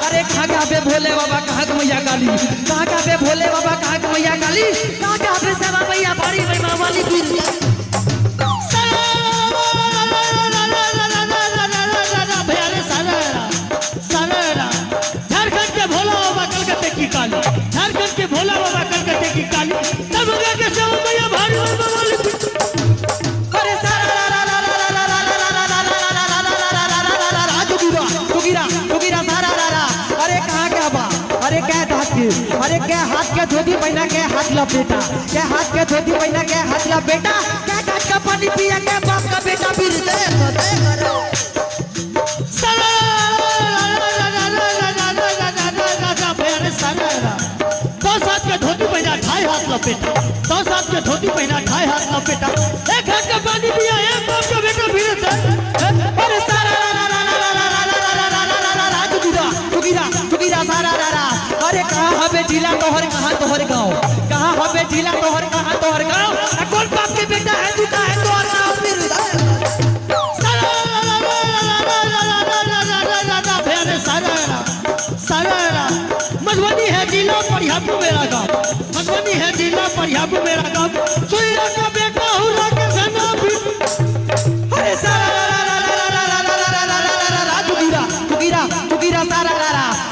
अरे कहाँ पे भोले बाबा कहाँ के मैया काली, कहाँ पे भोले बाबा कहाँ के मैया काली, कहाँ पे सेवा मैया बड़ी मैया वाली झारखंड के भोला बाबा कलकत्ते की काली, झारखंड के भोला बाबा कलकत्ते की काली, तब के सेवा मैया भारी वाली। अरे क्या हाथ के धोती पहना के हाथ लपेटा, क्या हाथ के धोती पहना के हाथ लपेटा, क्या काट का पानी पिया के बाप का बेटा फिर धोती पहना ढाई हाथ लपेटा, 10 हाथ के धोती पहना ढाई हाथ लपेटा, एक हाथ का पानी पिया एक बाप का बेटा फिर अरे कहाँ हवे जिला तोहर कहाँ तोहर गाँव, कहाँ हवे जिला तोहर कहाँ तोहर गाँव, कौन बाप के बेटा है तू का है तोहर गाँव मधुबनी है जिला परिहापुर मेरा गाँव, मधुबनी है जिला परिहापुर मेरा गाँव, सुईरा का बेटा हूँ अरे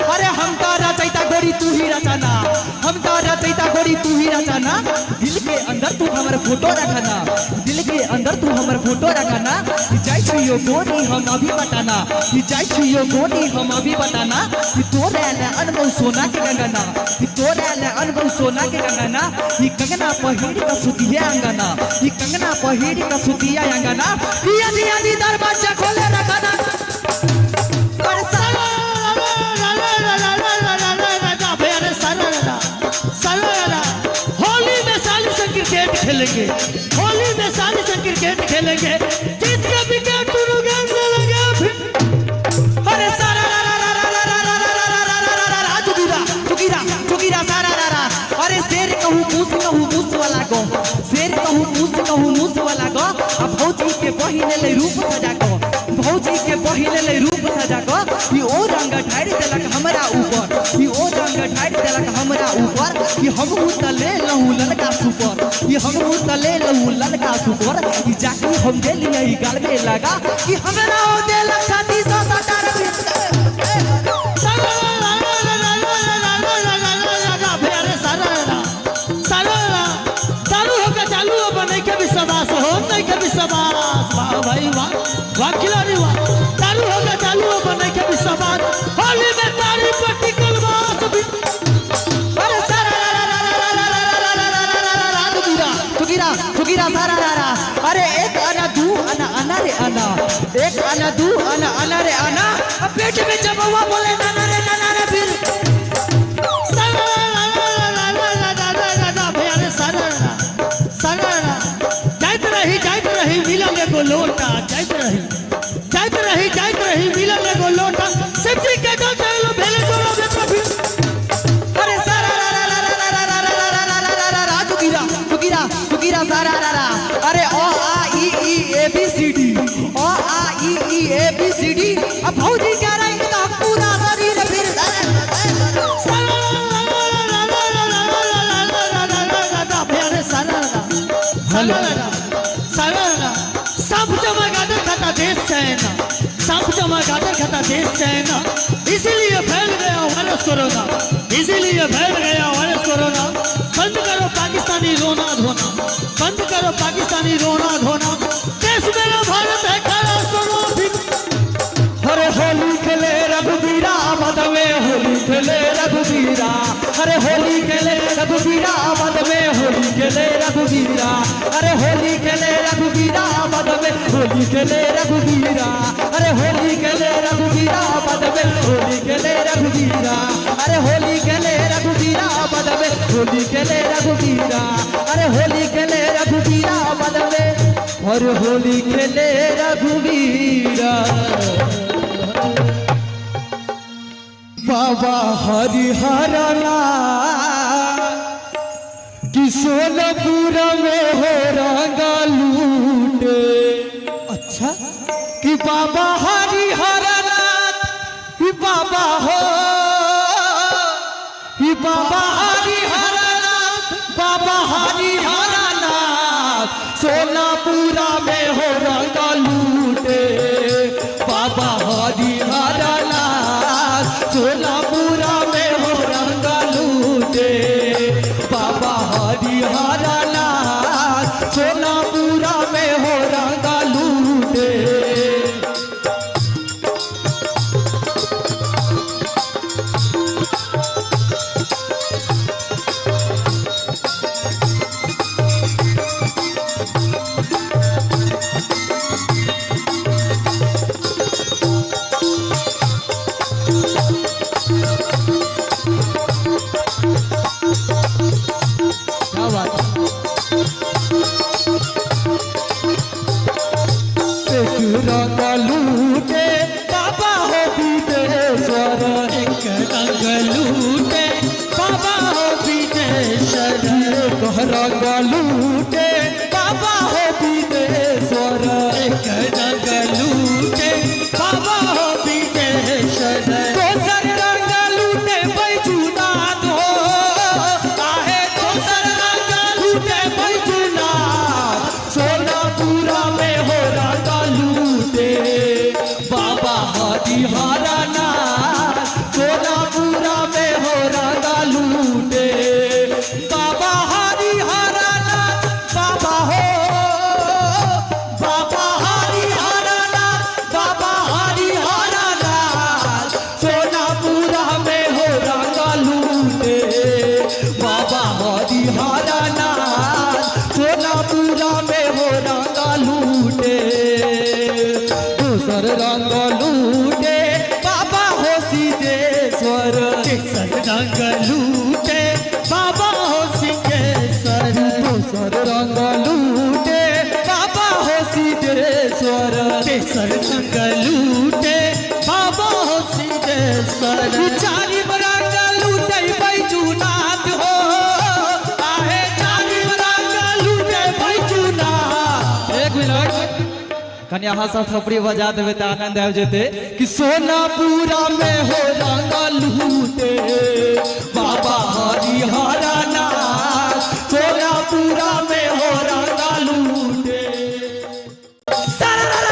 अरे हम तो रचैता गोरी तू ही रचना, हम तो रचैता गोरी तू ही रचना, दिल के अंदर तू हमारे फोटो रखना, दिल के अंदर तू हमारे फोटो रखना, जाय छियो गोरी हम अभी बताना, जाय छियो गोरी हम अभी बताना, तोरे ले अनमोल सोना के कंगना, तोरे ले अनमोल सोना के कंगना, ये कंगना पहिरी का सुतिया अंगना, ये कंगना पहिरी का सुतिया अंगना, पिया दिया दी दरवाजा खोले रखना। होली में साली से क्रिकेट खेलेंगे, होली में साली से क्रिकेट खेलेंगे, जीत के विकेट अरे अरे शेर कहूँ मूस वाला गो, शेर कहूँ मूस वाला गो, अब भौजी के पहिले ले रूप सजा गो, भौजी के पहिले ले रूप सजा गो, ये ओ रंग ढाई देलक हमरा ऊपर, ये ओ रंग ढाई देलक हमरा ऊपर, ये हम तले लहू ललका सुपर, ये हम तले लहू ललका सुपर, ये जाके हम दे लिया ई गाल में लगा, कि हमरा ओ देलक छाती सो सटार विश्वास हो नहीं के विश्वास, वाह भाई वाह, वाह खिलाड़ी वाह, चालू होगा चालू हो बने के विश्वास, होली में तारी पट्टी कलवास भी। अरे तुगिरा सारा अरे एक आना दू आना आना रे आना, एक आना दू आना आना रे आना, पेट में जब हुआ बोले नाना रे फिर जाइत रही मिलल एगो लोटा, जाइत रही मिलल एगो लोटा, सब्जी के दो चलो भेले तोरा बेटा फिर। अरे तुगिरा सारा अरे ओ आ ई ए बी सी डी, ओ आ ई ए बी सी डी, अब भौजी कह रही है तो पूरा शरीर फिर सब चमगादड़ खाता देश चाइना, सब चमगादड़ खाता देश चाइना, इसीलिए फैल गया वायरस कोरोना, इसीलिए फैल गया वायरस कोरोना। बंद करो पाकिस्तानी रोना धोना, बंद करो पाकिस्तानी रोना धोना, देश मेरा भारत है खड़ा सुनो भी। अरे होली खेले रघुवीरा आबाद में, होली खेले रघुवीरा, अरे होली खेले रघुवीरा आबाद में, होली खेले रघुवीरा, अरे होली खेले रघुवीरा आबाद में, होली खेले रघुवीरा, अरे होली खेले रघुवीरा आबाद में, होली खेले रघुवीरा, अरे होली खेले रघुवीरा आबाद में, होली खेले रघुवीरा, अरे होली खेले रघुवीरा आबाद में, और होली खेले रघुवीरा। बाबा हरिहरना कि सोनपुर में हो रंगा लूटे, अच्छा कि बाबा हरिहरनाथ ही बाबा हो, ही बाबा हरिहरनाथ, बाबा हरिहरनाथ सोनापुरा में हो रंग लूटे। बाबा हरिहरनाथ सोनापुरा में हो रंग लूटे। बाबा हरिहरनाथ सोनापुरा में हो रंग लूटे। क्या बात है? एक रंग लूटे बाबा हो विदेश्वर, एक रंग लूटे बाबा हो विदेश्वर, एक रंग लूटे बाबा हो विदेश्वर। एक रंग लूटे बाबा हो विदेश्वर, दोसर रंग लूटे बैजूनाथ हो, आहे दोसर रंग लूटे बैजूनाथ सोनापुरा में हो रंग लूटे। बाबा हरिहरनाथ सोनापुरा में हो रंग लूटे। बाबा हरिहरनाथ बाबा हो, बाबा हरिहरनाथ, बाबा हरिहरनाथ सोनापुरा में हो रंग लूटे। बाबा हरिहरनाथ सोनापुरा में हो रंग लूटे। दूसर रंग लूटे बाबा हो सिद्धेश्वर, तीसर रंग लूटे बाबा हो सिद्धेश्वर, दूसर रंग लूटे बाबा हो सिद्धेश्वर। तीसर रंग लूटे बाबा हो सिद्धेश्वर, चारी रंग लूटे बैजूनाथ हो, आहे चारी रंग लूटे बैजूनाथ। एक मिनट कन्या हाँ सब थपड़ी बजा देवे तो आनंद आबि जेते कि सोनापुरा में हो रंग लूटे।